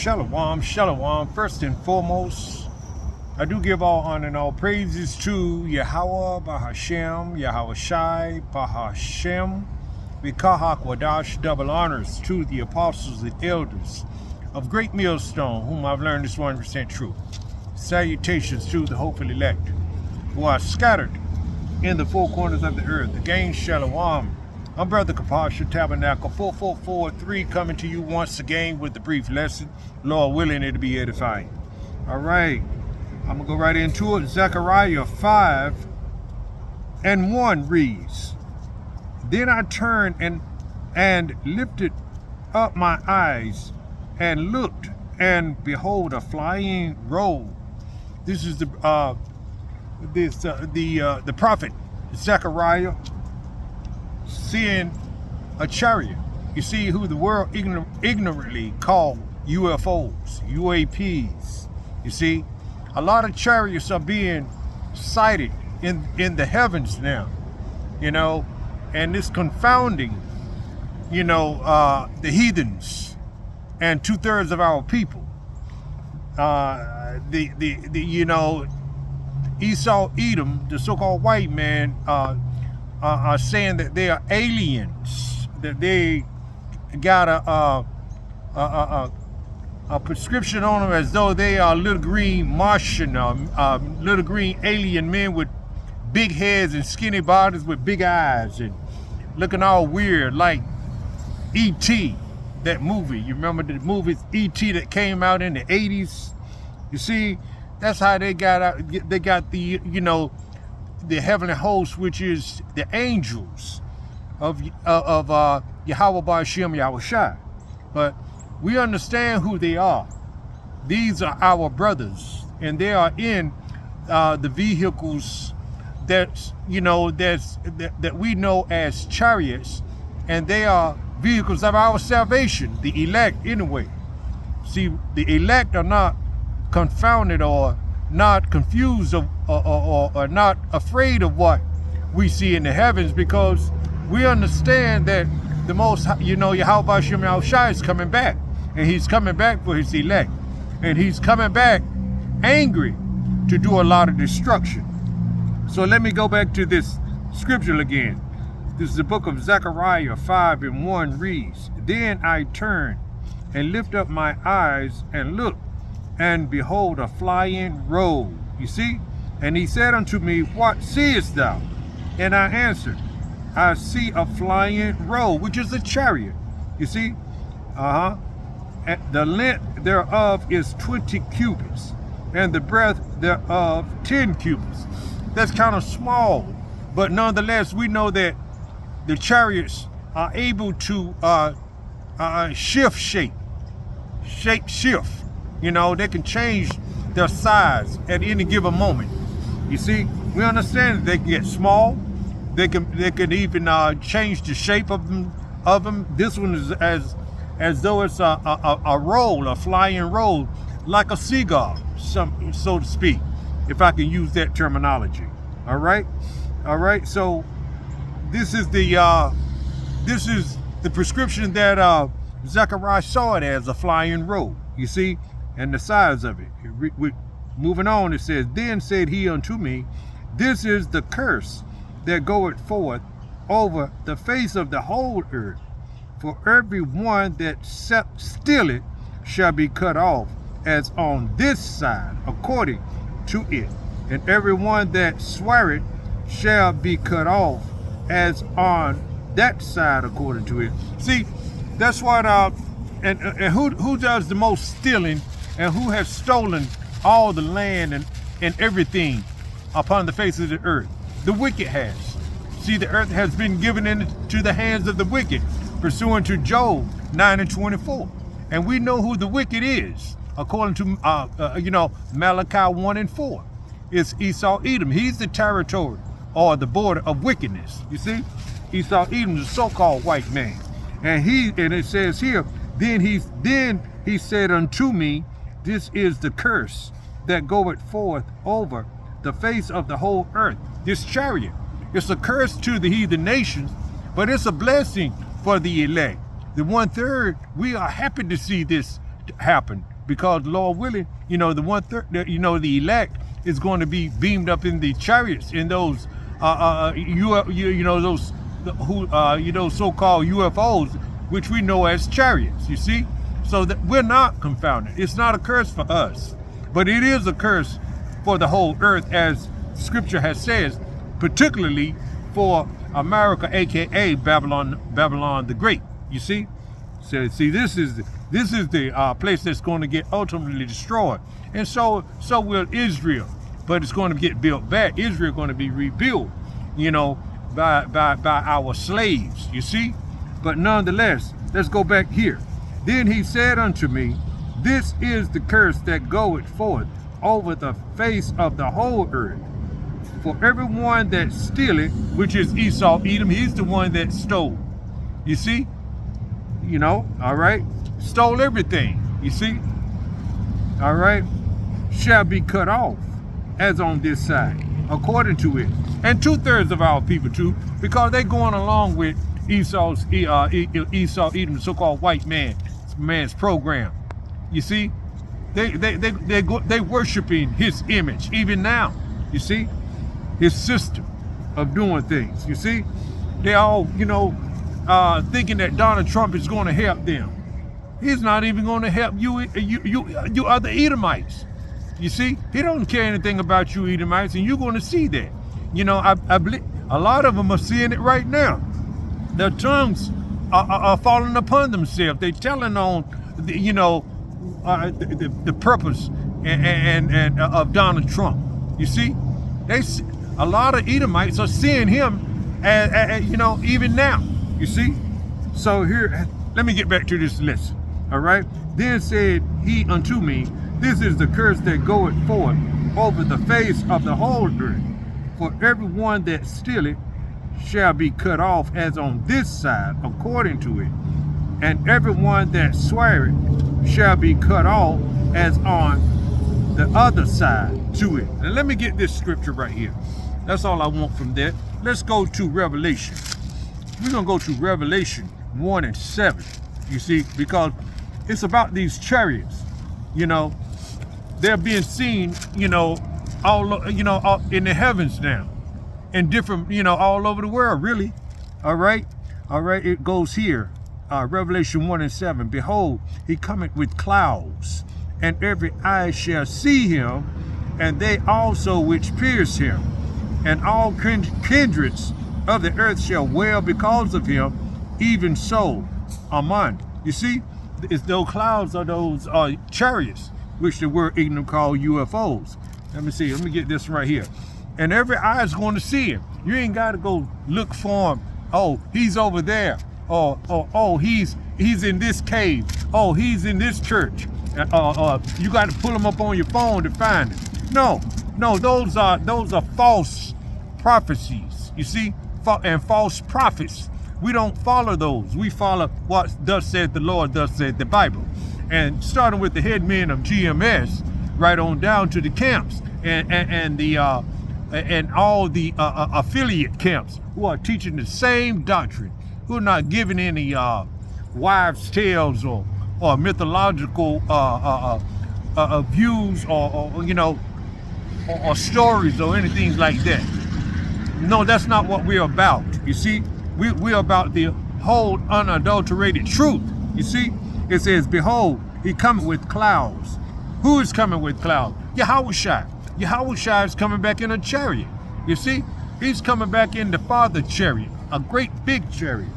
Shalom, shalom. First and foremost, I do give all honor and all praises to Yahweh, Bahashem, Yahweh Shai, Bahashem, Vikahak Wadash, double honors to the apostles and elders of Great Millstone, whom I've learned is 100% true. Salutations to the hopeful elect, who are scattered in the four corners of the earth. Again, shalom. I'm Brother Kapasha Tabernacle 4443 coming to you once again with the brief lesson. Lord willing, it'll be edifying. All right, I'm going to go right into it. Zechariah 5:1 reads, Then I turned and lifted up my eyes and looked, and behold, a flying roll. This is the prophet Zechariah seeing a chariot. You see who the world ignorantly call UFOs, UAPs. You see, a lot of chariots are being sighted in the heavens now, and it's confounding, the heathens and 2/3 of our people. Esau, Edom, the so-called white man, are saying that they are aliens, that they got a prescription on them as though they are little green Martian, little green alien men with big heads and skinny bodies with big eyes and looking all weird, like E.T., that movie. You remember the movie E.T. that came out in the 80s? You see, that's how they got out. They got the heavenly host, which is the angels of Yahweh Ba'ashem, Yahweh Shai. But we understand who they are. These are our brothers, and they are in the vehicles that we know as chariots, and they are vehicles of our salvation, the elect anyway. See, the elect are not confounded or not confused or not afraid of what we see in the heavens, because we understand that the most, Yahweh Ba'ashem Yahweh Shai is coming back, and he's coming back for his elect, and he's coming back angry to do a lot of destruction. So let me go back to this scripture again. This is the book of Zechariah 5:1 reads, Then I turned and lifted up my eyes and looked, and behold, a flying roll. You see? And he said unto me, What seest thou? And I answered, I see a flying roll, which is a chariot. You see? And the length thereof is 20 cubits, and the breadth thereof 10 cubits. That's kind of small, but nonetheless, we know that the chariots are able to shift. They can change their size at any given moment. You see, we understand that they can get small. They can even change the shape of them. This one is as though it's a roll, a flying roll, like a seagull, so to speak, if I can use that terminology. All right. So this is the prescription that Zechariah saw it as, a flying roll. You see, and the size of it. Moving on, it says, Then said he unto me, This is the curse that goeth forth over the face of the whole earth. For every one that stealeth shall be cut off, as on this side, according to it. And every one that sweareth shall be cut off, as on that side, according to it. See, that's what, and who does the most stealing, and who has stolen all the land and everything upon the face of the earth? The wicked has. See, the earth has been given into the hands of the wicked, pursuant to Job 9:24. And we know who the wicked is, according to Malachi 1:4. It's Esau, Edom. He's the territory or the border of wickedness. You see, Esau, Edom, the so-called white man. And it says here, then he said unto me, This is the curse that goeth forth over the face of the whole earth. This chariot, it's a curse to the heathen nations, but it's a blessing for the elect. The 1/3, we are happy to see this happen, because Lord willing, the 1/3, the elect is going to be beamed up in the chariots, in those those so-called UFOs, which we know as chariots. You see, so that we're not confounded. It's not a curse for us, but it is a curse for the whole earth, as Scripture has said, particularly for America, aka Babylon the Great. You see, so this is the place that's going to get ultimately destroyed, and so will Israel, but it's going to get built back. Israel going to be rebuilt, by our slaves. You see, but nonetheless, let's go back here. Then he said unto me, this is the curse that goeth forth over the face of the whole earth. For everyone that stealeth, which is Esau, Edom, he's the one that stole. You see? All right? Stole everything. You see? All right? Shall be cut off, as on this side, according to it. And 2/3 of our people too, because they're going along with Esau, Edom, the so-called white man's program. You see? They worshiping his image, even now. You see? His system of doing things. You see, they all, thinking that Donald Trump is going to help them. He's not even going to help you other Edomites. You see, he don't care anything about you Edomites, and you're going to see that. I believe a lot of them are seeing it right now. Their tongues are falling upon themselves. They're telling on, the purpose and of Donald Trump. You see, a lot of Edomites are seeing him, even now. You see? So here, let me get back to this lesson. All right? Then said he unto me, this is the curse that goeth forth over the face of the whole earth. For everyone that stealeth shall be cut off, as on this side, according to it. And everyone that sweareth shall be cut off, as on the other side to it. And let me get this scripture right here. That's all I want from that. Let's go to Revelation. We're going to go to Revelation 1:7. You see, because it's about these chariots. They're being seen, all in the heavens now, and different, all over the world, really. All right. It goes here. Revelation 1:7. Behold, he cometh with clouds, and every eye shall see him, and they also which pierce him. And all kindreds of the earth shall wail because of him, even so. Amen. You see, it's those clouds are those chariots, which the word ignorant call UFOs. Let me see. Let me get this right here. And every eye is going to see him. You ain't got to go look for him. Oh, he's over there. Oh, he's in this cave. Oh, he's in this church. You got to pull him up on your phone to find him. No, those are false prophecies. You see, and false prophets. We don't follow those. We follow what thus said the Lord, thus said the Bible. And starting with the head men of GMS, right on down to the camps and all the affiliate camps who are teaching the same doctrine, who are not giving any wives' tales or mythological views or stories or anything like that. No, that's not what we're about. You see, we're about the whole unadulterated truth. You see, it says, behold, he cometh with clouds. Who is coming with clouds? Yahushua. Yahushua is coming back in a chariot. You see, he's coming back in the Father chariot, a great big chariot.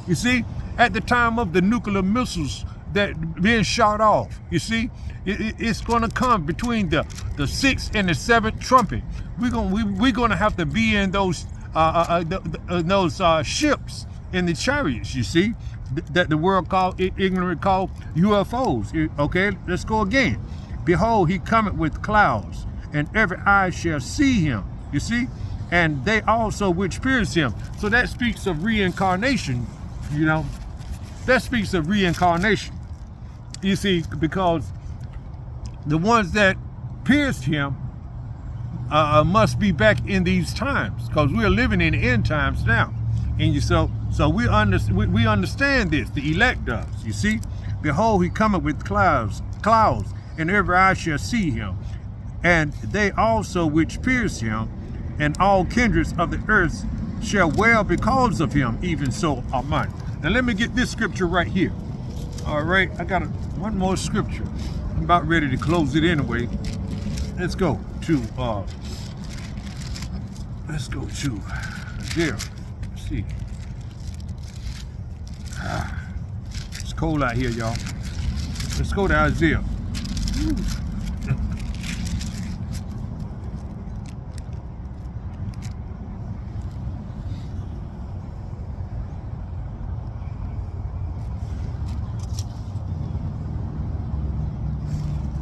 You see, at the time of the nuclear missiles that being shot off, you see, it's going to come between the 6th and the 7th trumpet. We're going to have to be in those ships in the chariots. You see, that the world ignorant called UFOs. Okay, let's go again. Behold, he cometh with clouds, and every eye shall see him. You see, and they also which pierce him. So that speaks of reincarnation. That speaks of reincarnation. You see, because the ones that pierced him must be back in these times, because we're living in the end times now. And so we understand this. The elect does. You see, behold, he cometh with clouds, clouds, and every eye shall see him, and they also which pierced him, and all kindreds of the earth shall wail because of him, even so, amen. Now let me get this scripture right here. All right, I got one more scripture. I'm about ready to close it anyway. Let's go to there. Let's see. It's cold out here, y'all. Let's go to Isaiah. I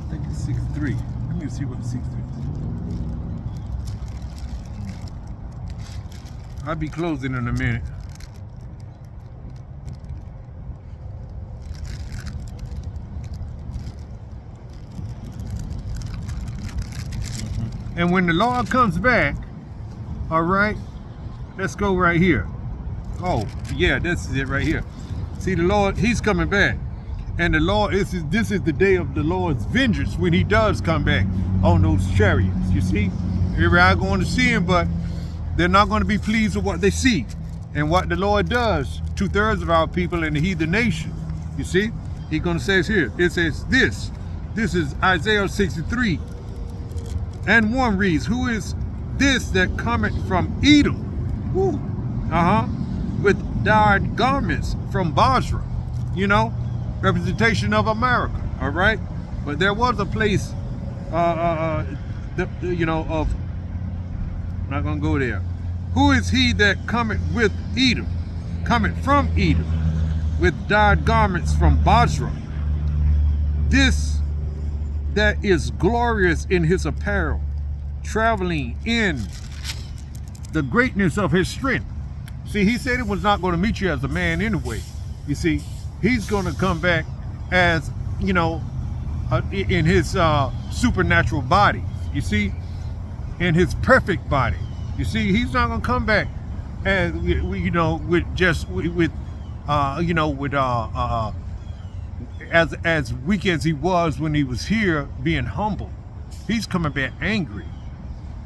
think it's 6:3. Let me see what 6:3 is. I'll be closing in a minute. And when the Lord comes back, all right, let's go right here. Oh, yeah, this is it right here. See, the Lord, he's coming back. And the Lord, this is the day of the Lord's vengeance when he does come back on those chariots. You see, everybody going to see him, but they're not going to be pleased with what they see and what the Lord does. 2/3 of our people in the heathen nation. You see, he's going to say here, it says this is Isaiah 63. And one reads, who is this that cometh from Edom? Woo. With dyed garments from Basra. You know, representation of America. All right. But there was a place, you know, of, I'm not going to go there. Who is he that cometh with Edom? Cometh from Edom with dyed garments from Basra. This that is glorious in his apparel, traveling in the greatness of his strength. See, he said it was not going to meet you as a man anyway. You see, he's going to come back as, you know, in his supernatural body. You see, in his perfect body. You see, he's not going to come back as, you know, with just with you know, with as weak as he was when he was here being humble. He's coming back angry,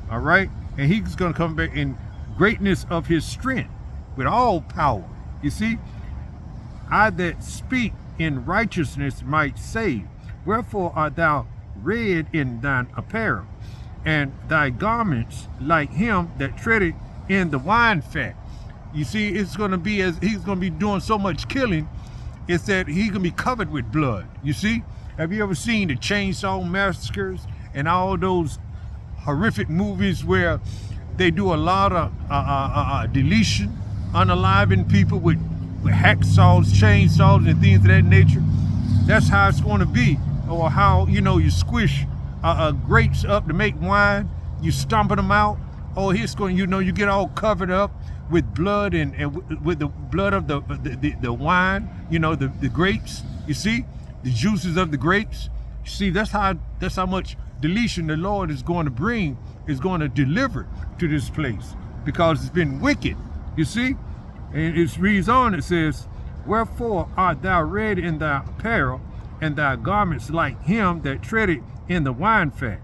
all right? And he's going to come back in greatness of his strength with all power. You see, I that speak in righteousness might save. Wherefore art thou red in thine apparel, and thy garments like him that treadeth in the wine fat. You see, it's going to be as he's going to be doing so much killing. It's that he's going to be covered with blood. You see? Have you ever seen the Chainsaw Massacres and all those horrific movies where they do a lot of deletion, unaliving people with hacksaws, chainsaws, and things of that nature? That's how it's going to be. Or how, you know, you squish grapes up to make wine, you stomping them out. Oh, it's going, you know, you get all covered up with blood and with the blood of the wine, you know, the grapes. You see, the juices of the grapes. You see, that's how much deletion the Lord is going to bring, is going to deliver to this place, because it's been wicked. You see, and it reads on. It says, wherefore art thou red in thy apparel, and thy garments like him that treadeth in the wine fat.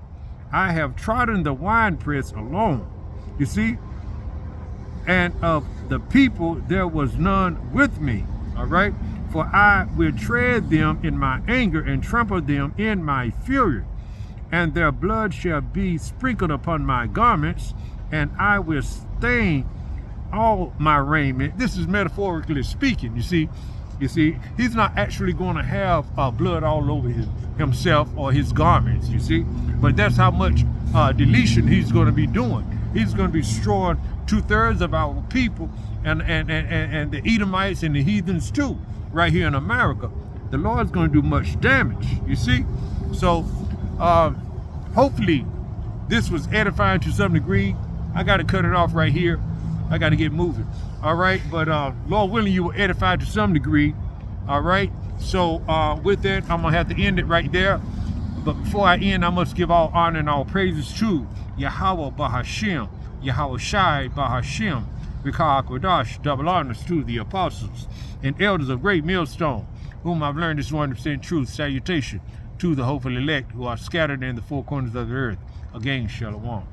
I have trodden the winepress alone. You see, and of the people there was none with me. All right, for I will tread them in my anger and trample them in my fury, and their blood shall be sprinkled upon my garments, and I will stain all my raiment. This is metaphorically speaking. You see, he's not actually going to have blood all over himself or his garments. You see, but that's how much deletion he's going to be doing. He's going to be destroying 2/3 of our people, and the Edomites and the heathens too, right here in America. The Lord's going to do much damage. You see, so hopefully this was edifying to some degree. I got to cut it off right here. I got to get moving. All right, but Lord willing, you will edify to some degree. All right, so with that, I'm gonna have to end it right there. But before I end, I must give all honor and all praises to Yahweh Bahashem, Yahweh Shai Bahashem, Vikar Kodash. Double honors to the apostles and elders of Great Millstone, whom I've learned this 100% truth. Salutation. to the hopeful elect who are scattered in the four corners of the earth. Again, Shalom.